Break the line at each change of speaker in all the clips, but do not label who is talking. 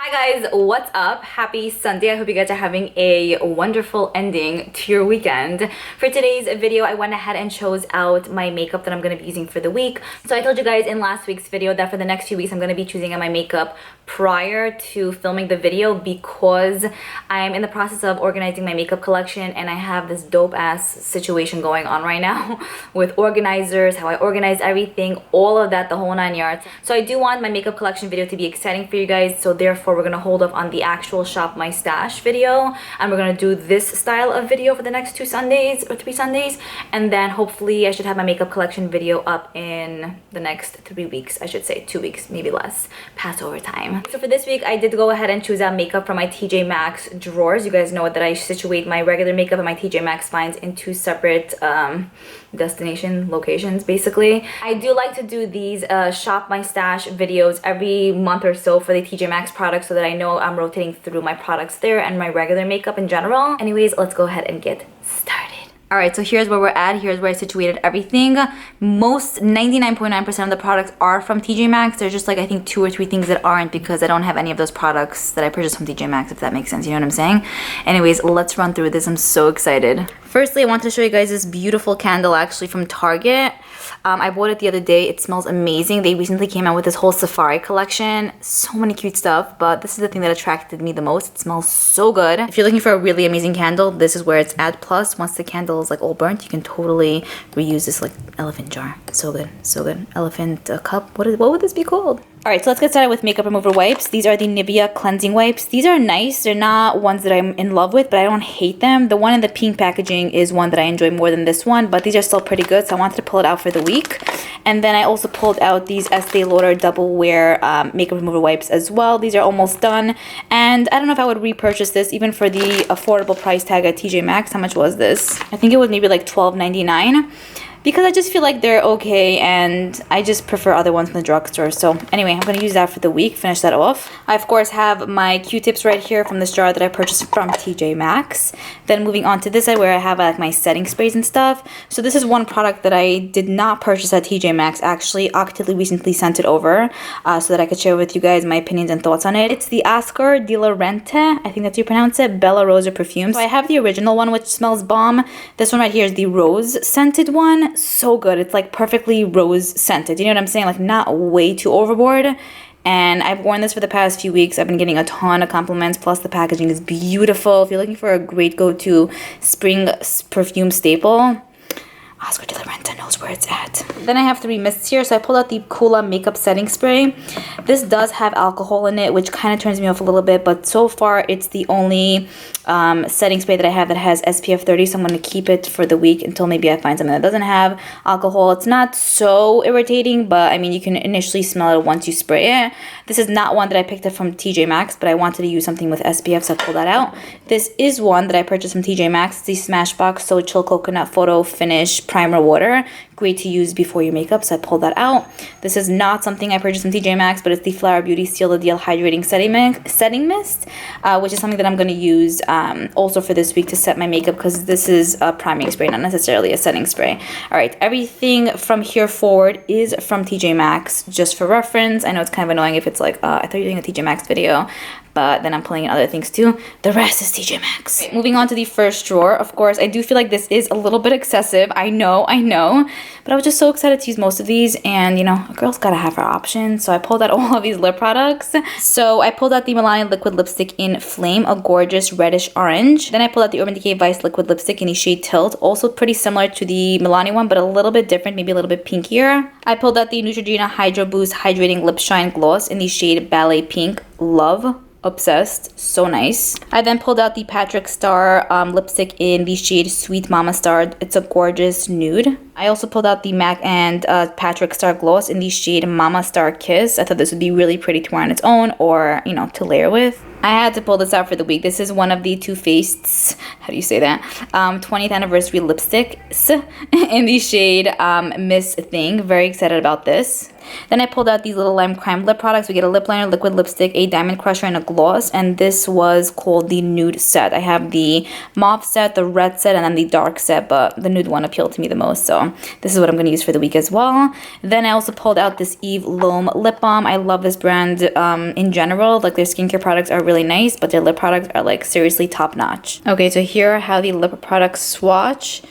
Hi guys, what's up? Happy Sunday. I hope you guys are having a wonderful ending to your weekend. For today's video, I went ahead and chose out my makeup that I'm going to be using for the week. So I told you guys in last week's video that for the next few weeks I'm going to be choosing out my makeup prior to filming the video because I'm in the process of organizing my makeup collection and I have this dope ass situation going on right now with organizers, how I organize everything, all of that, the whole 9 yards. So I do want my makeup collection video to be exciting for you guys, so therefore we're gonna hold off on the actual shop my stash video and we're gonna do this style of video for the next 2 Sundays or 3 Sundays, and then hopefully I should have my makeup collection video up in the next 3 weeks. I should say 2 weeks, maybe less, Passover time. So for this week I did go ahead and choose out makeup from my TJ Maxx drawers. You guys know that I situate my regular makeup and my TJ Maxx finds in 2 separate destination locations basically. I do like to do these shop my stash videos every month or so for the TJ Maxx products so that I know I'm rotating through my products there and my regular makeup in general. Anyways, let's go ahead and get started. Alright, so here's where we're at. Here's where I situated everything. Most 99.9% of the products are from TJ Maxx. There's just like I think 2 or 3 things that aren't because I don't have any of those products that I purchased from TJ Maxx, if that makes sense. You know what I'm saying? Anyways, let's run through this. I'm so excited. Firstly, I want to show you guys this beautiful candle actually from Target. I bought it the other day. It smells amazing. They recently came out with this whole safari collection. So many cute stuff, but this is the thing that attracted me the most. It smells so good. If you're looking for a really amazing candle, this is where it's at. Plus, once the candle is like all burnt, you can totally reuse this like elephant jar. So good, so good. Elephant cup. What would this be called? Alright, so let's get started with makeup remover wipes. These are the Nivea cleansing wipes. These are nice. They're not ones that I'm in love with, but I don't hate them. The one in the pink packaging is one that I enjoy more than this one, but these are still pretty good, so I wanted to pull it out for the week. And then I also pulled out these Estee Lauder double wear makeup remover wipes as well. These are almost done, and I don't know if I would repurchase this even for the affordable price tag at TJ Maxx. How much was this? I think it was maybe like $12.99. Because I just feel like they're okay and I just prefer other ones in the drugstore. So anyway, I'm going to use that for the week, finish that off. I of course have my Q-tips right here from this jar that I purchased from TJ Maxx. Then moving on to this side where I have like my setting sprays and stuff. So this is one product that I did not purchase at TJ Maxx. Actually, Octily recently sent it over so that I could share with you guys my opinions and thoughts on it. It's the Oscar de la Renta, I think that's how you pronounce it, Bella Rosa perfume. So I have the original one which smells bomb. This one right here is the rose scented one. So good. It's like perfectly rose scented. You know what I'm saying? Like not way too overboard. And I've worn this for the past few weeks. I've been getting a ton of compliments. Plus the packaging is beautiful. If you're looking for a great go-to spring perfume staple, Oscar de la Renta knows where it's at. Then I have 3 mists here. So I pulled out the Akula makeup setting spray. This does have alcohol in it, which kind of turns me off a little bit. But so far, it's the only setting spray that I have that has SPF 30. So I'm going to keep it for the week until maybe I find something that doesn't have alcohol. It's not so irritating, but I mean, you can initially smell it once you spray it. This is not one that I picked up from TJ Maxx, but I wanted to use something with SPF, so I pulled that out. This is one that I purchased from TJ Maxx. It's the Smashbox So Chill Coconut Photo Finish Primer Water. Great to use before your makeup, so I pulled that out. This is not something I purchased from TJ Maxx, but it's the Flower Beauty Seal the Deal Hydrating Setting Mist, which is something that I'm going to use also for this week to set my makeup because this is a priming spray, not necessarily a setting spray. Alright, everything from here forward is from TJ Maxx, just for reference. I know it's kind of annoying if it's like, I thought you were doing a TJ Maxx video, but then I'm pulling in other things too. The rest is TJ Maxx. Okay, moving on to the first drawer. Of course, I do feel like this is a little bit excessive. I know. But I was just so excited to use most of these, and you know, a girl's gotta have her options. So I pulled out all of these lip products. So I pulled out the Milani Liquid Lipstick in Flame, a gorgeous reddish orange. Then I pulled out the Urban Decay Vice Liquid Lipstick in the shade Tilt, also pretty similar to the Milani one, but a little bit different, maybe a little bit pinkier. I pulled out the Neutrogena Hydro Boost Hydrating Lip Shine Gloss in the shade Ballet Pink. Love. Obsessed. So nice. I then pulled out the Patrick Starr lipstick in the shade Sweet Mama Star. It's a gorgeous nude. I also pulled out the MAC and Patrick Starr gloss in the shade Mama Star Kiss. I thought this would be really pretty to wear on its own or, you know, to layer with. I had to pull this out for the week. This is one of the Too Faced's, how do you say that, 20th anniversary lipsticks in the shade Miss Thing. Very excited about this. Then I pulled out these little Lime Crime lip products. We get a lip liner, liquid lipstick, a diamond crusher, and a gloss. And this was called the nude set. I have the mauve set, the red set, and then the dark set. But the nude one appealed to me the most. So So this is what I'm going to use for the week as well. Then I also pulled out this Yves lip balm. I love this brand in general. Like their skincare products are really nice, but their lip products are like seriously top notch. Okay, so here I have the lip product swatch.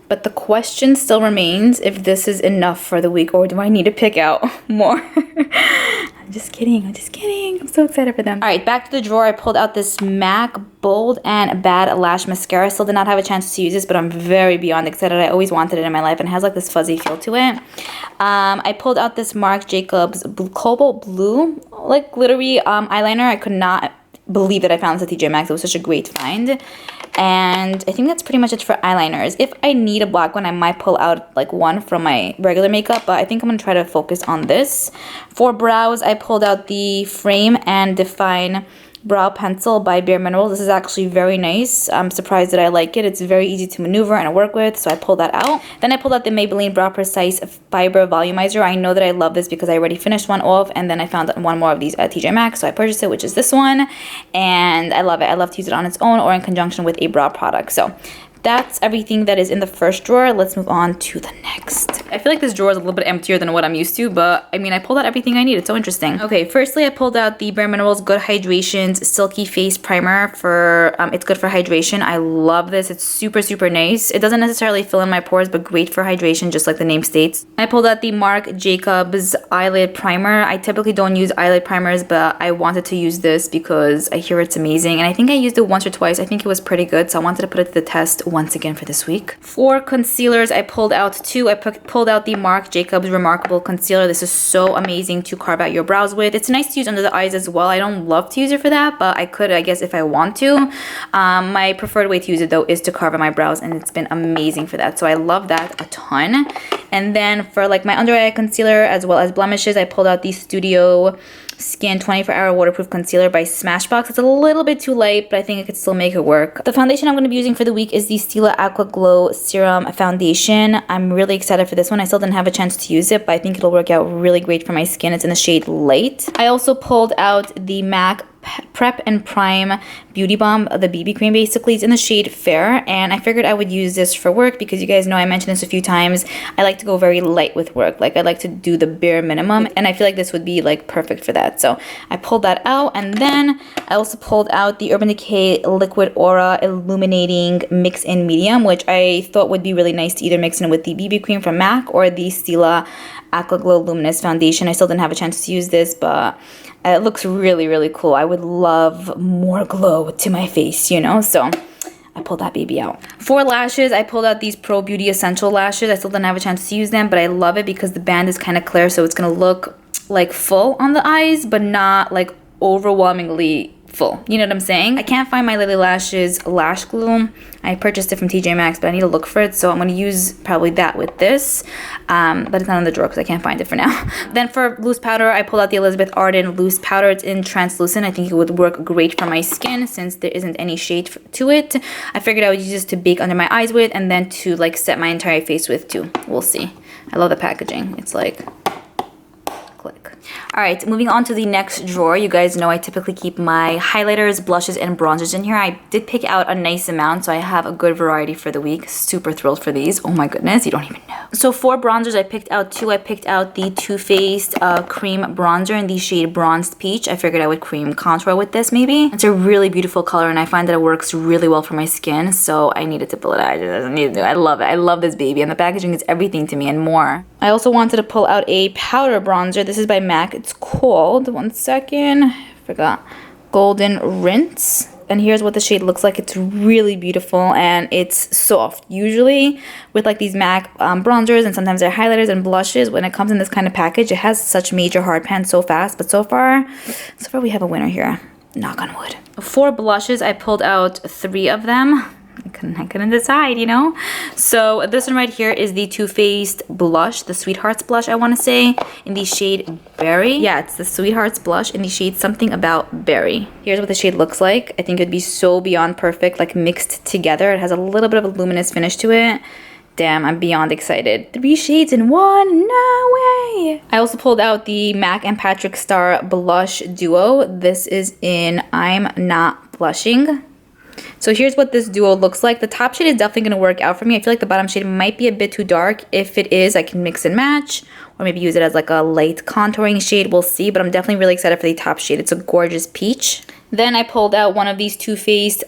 But the question still remains if this is enough for the week or do I need to pick out more? I'm just kidding. I'm so excited for them. All right, back to the drawer. I pulled out this MAC Bold and Bad Lash Mascara. Still did not have a chance to use this, but I'm very beyond excited. I always wanted it in my life and it has like this fuzzy feel to it. I pulled out this Marc Jacobs Cobalt Blue, like glittery eyeliner. I could not believe that I found this at TJ Maxx. It was such a great find. And I think that's pretty much it for eyeliners. If I need a black one, I might pull out like one from my regular makeup, but I think I'm going to try to focus on this. For brows, I pulled out the Frame and Define Brow Pencil by Bareminerals. This is actually very nice. I'm surprised that I like it. It's very easy to maneuver and work with, so I pulled that out. Then I pulled out the Maybelline Brow Precise Fiber Volumizer. I know that I love this because I already finished one off, and then I found one more of these at TJ Maxx, so I purchased it, which is this one, and I love it. I love to use it on its own or in conjunction with a brow product. So that's everything that is in the first drawer. Let's move on to the next. I feel like this drawer is a little bit emptier than what I'm used to, but I mean, I pulled out everything I need. It's so interesting. Okay, firstly, I pulled out the Bareminerals Good Hydration's Silky Face Primer for, it's good for hydration. I love this. It's super, super nice. It doesn't necessarily fill in my pores, but great for hydration, just like the name states. I pulled out the Marc Jacobs Eyelid Primer. I typically don't use eyelid primers, but I wanted to use this because I hear it's amazing. And I think I used it once or twice. I think it was pretty good, so I wanted to put it to the test once again for this week. For concealers, I pulled out two. I pulled out the Marc Jacobs Remarkable Concealer. This is so amazing to carve out your brows with. It's nice to use under the eyes as well. I don't love to use it for that, but I could, I guess, if I want to. My preferred way to use it, though, is to carve out my brows, and it's been amazing for that. So I love that a ton. And then for like my under eye concealer as well as blemishes, I pulled out the Studio Skin 24-Hour Waterproof Concealer by Smashbox. It's a little bit too light, but I think I could still make it work. The foundation I'm going to be using for the week is the Stila Aqua Glow Serum Foundation. I'm really excited for this one. I still didn't have a chance to use it, but I think it'll work out really great for my skin. It's in the shade Light. I also pulled out the MAC Prep and Prime Beauty Balm, the BB cream basically. It's in the shade Fair, and I figured I would use this for work because you guys know I mentioned this a few times. I like to go very light with work. Like I like to do the bare minimum, and I feel like this would be like perfect for that. So I pulled that out, and then I also pulled out the Urban Decay Liquid Aura Illuminating Mix in Medium, which I thought would be really nice to either mix in with the BB cream from MAC or the Stila Aqua Glow Luminous Foundation. I still didn't have a chance to use this, but it looks really, really cool. I would love more glow to my face, you know? So I pulled that baby out. For lashes, I pulled out these Pro Beauty Essential lashes. I still didn't have a chance to use them, but I love it because the band is kind of clear, so it's going to look like full on the eyes, but not like overwhelmingly full. You know what I'm saying? I can't find my Lily Lashes lash glue. I purchased it from TJ Maxx, but I need to look for it, so I'm going to use probably that with this, but it's not in the drawer because I can't find it for now. Then for loose powder, I pulled out the Elizabeth Arden loose powder. It's in translucent. I think it would work great for my skin since there isn't any shade to it. I figured I would use this to bake under my eyes with and then to like set my entire face with too. We'll see. I love the packaging. It's like click. All right, moving on to the next drawer. You guys know I typically keep my highlighters, blushes, and bronzers in here. I did pick out a nice amount, so I have a good variety for the week. Super thrilled for these. Oh my goodness, you don't even know. So for bronzers, I picked out two. I picked out the Too Faced cream bronzer in the shade Bronzed Peach. I figured I would cream contour with this maybe. It's a really beautiful color, and I find that it works really well for my skin, so I needed to pull it out. I just needed to. I love it. I love this baby, and the packaging is everything to me and more. I also wanted to pull out a powder bronzer. This is by MAC. It's called, one second, I forgot, Golden Rinse. And here's what the shade looks like. It's really beautiful and it's soft. Usually with like these MAC bronzers and sometimes they're highlighters and blushes, when it comes in this kind of package, it has such major hard pan so fast. But so far we have a winner here. Knock on wood. For blushes, I pulled out 3 of them. I couldn't decide, you know? So this one right here is the Too Faced blush, the Sweethearts blush, I want to say, in the shade Berry. Yeah, it's the Sweethearts blush in the shade Something About Berry. Here's what the shade looks like. I think it'd be so beyond perfect, like mixed together. It has a little bit of a luminous finish to it. Damn, I'm beyond excited. 3 shades in one, no way! I also pulled out the MAC and Patrick Starr Blush Duo. This is in I'm Not Blushing. So here's what this duo looks like. The top shade is definitely going to work out for me. I feel like the bottom shade might be a bit too dark. If it is, I can mix and match or maybe use it as like a light contouring shade. We'll see, but I'm definitely really excited for the top shade. It's a gorgeous peach. Then I pulled out one of these Too Faced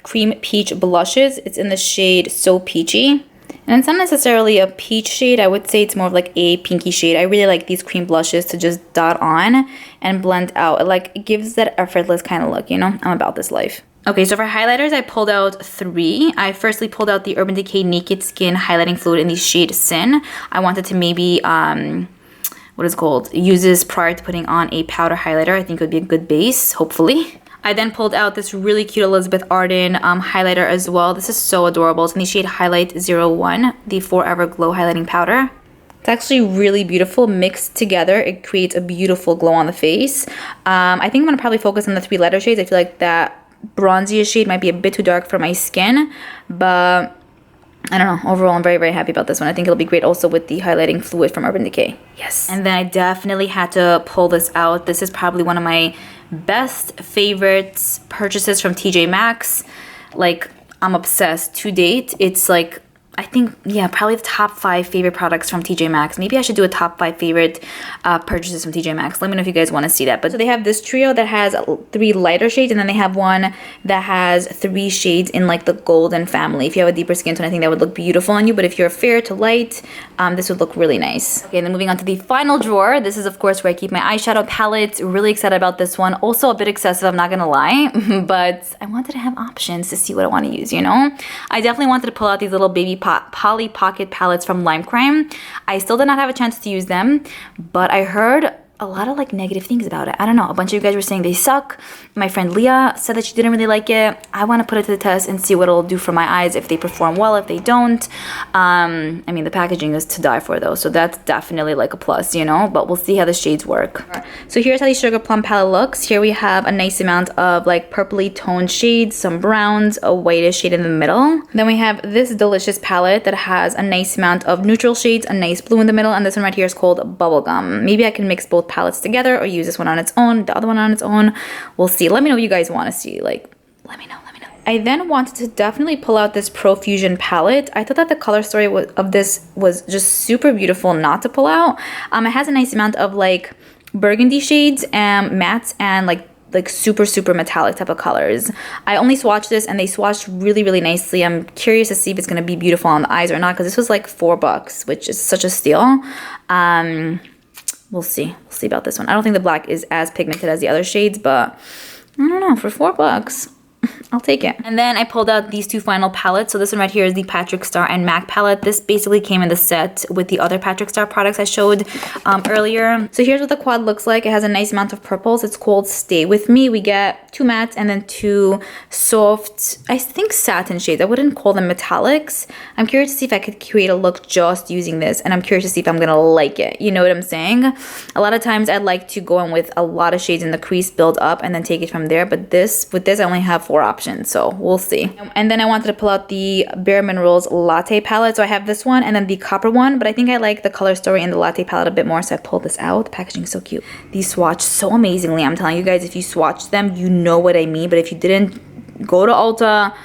Cream Peach blushes. It's in the shade So Peachy. And it's not necessarily a peach shade. I would say it's more of like a pinky shade. I really like these cream blushes to just dot on and blend out. It gives that effortless kind of look, you know? I'm about this life. Okay, so for highlighters, I pulled out 3. I firstly pulled out the Urban Decay Naked Skin Highlighting Fluid in the shade Sin. I wanted to maybe, what is it called? Use this prior to putting on a powder highlighter. I think it would be a good base, hopefully. I then pulled out this really cute Elizabeth Arden highlighter as well. This is so adorable. It's in the shade Highlight 01, the Forever Glow Highlighting Powder. It's actually really beautiful. Mixed together, it creates a beautiful glow on the face. I think I'm going to probably focus on the 3 lighter shades. I feel like that bronziest shade might be a bit too dark for my skin, but I don't know. Overall, I'm very, very happy about this one. I think it'll be great also with the highlighting fluid from Urban Decay. Yes. And then I definitely had to pull this out. This is probably one of my best favorites purchases from TJ Maxx. Like, I'm obsessed to date. It's like, I think, yeah, probably the top 5 favorite products from TJ Maxx. Maybe I should do a top 5 favorite purchases from TJ Maxx. Let me know if you guys want to see that. But so they have this trio that has 3 lighter shades, and then they have one that has 3 shades in like the golden family. If you have a deeper skin tone, I think that would look beautiful on you. But if you're fair to light, this would look really nice. Okay, and then moving on to the final drawer. This is, of course, where I keep my eyeshadow palettes. Really excited about this one. Also a bit excessive, I'm not gonna lie. But I wanted to have options to see what I want to use, you know? I definitely wanted to pull out these little baby Polly Pocket palettes from Lime Crime. I still did not have a chance to use them, but I heard a lot of like negative things about it. I don't know. A bunch of you guys were saying they suck. My friend Leah said that she didn't really like it. I want to put it to the test and see what it'll do for my eyes, if they perform well, if they don't. I mean, the packaging is to die for though, so that's definitely like a plus, you know, but we'll see how the shades work. So here's how the Sugar Plum palette looks. Here we have a nice amount of like purpley toned shades, some browns, a whitish shade in the middle. Then we have this delicious palette that has a nice amount of neutral shades, a nice blue in the middle, and this one right here is called Bubblegum. Maybe I can mix both palettes together or use this one on its own, the other one on its own. We'll see. Let me know what you guys want to see. Like, let me know. I then wanted to definitely pull out this Profusion palette. I thought that the color story of this was just super beautiful not to pull out. It has a nice amount of like burgundy shades and mattes and like super metallic type of colors. I only swatched this and they swatched really nicely. I'm curious to see if it's going to be beautiful on the eyes or not, because this was like $4, which is such a steal. We'll see about this one. I don't think the black is as pigmented as the other shades, but I don't know, for $4 I'll take it. And then I pulled out these 2 final palettes. So this one right here is the Patrick Starr and MAC palette. This basically came in the set with the other Patrick Starr products I showed earlier. So here's what the quad looks like. It has a nice amount of purples. It's called Stay With Me. We get 2 mattes and then 2 soft, I think satin shades. I wouldn't call them metallics. I'm curious to see if I could create a look just using this, and I'm curious to see if I'm gonna like it. You know what I'm saying? A lot of times I'd like to go in with a lot of shades in the crease, build up, and then take it from there. But with this I only have 4 options, so we'll see. And then I wanted to pull out the Bareminerals Latte palette. So I have this one and then the copper one, but I think I like the color story in the Latte palette a bit more, so I pulled this out. The packaging is so cute. These swatch so amazingly. I'm telling you guys, if you swatch them, you know what I mean. But if you didn't, go to Ulta,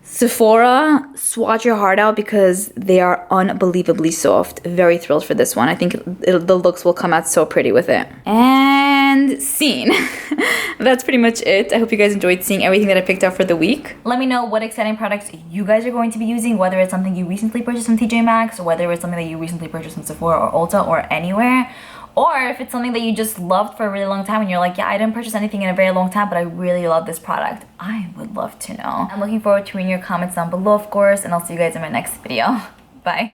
Sephora, swatch your heart out because they are unbelievably soft. Very thrilled for this one. I think the looks will come out so pretty with it. And scene. That's pretty much it. I hope you guys enjoyed seeing everything that I picked out for the week. Let me know what exciting products you guys are going to be using, whether it's something you recently purchased from TJ Maxx, or whether it's something that you recently purchased from Sephora or Ulta or anywhere. Or if it's something that you just loved for a really long time and you're like, yeah, I didn't purchase anything in a very long time, but I really love this product. I would love to know. I'm looking forward to reading your comments down below, of course, and I'll see you guys in my next video. Bye.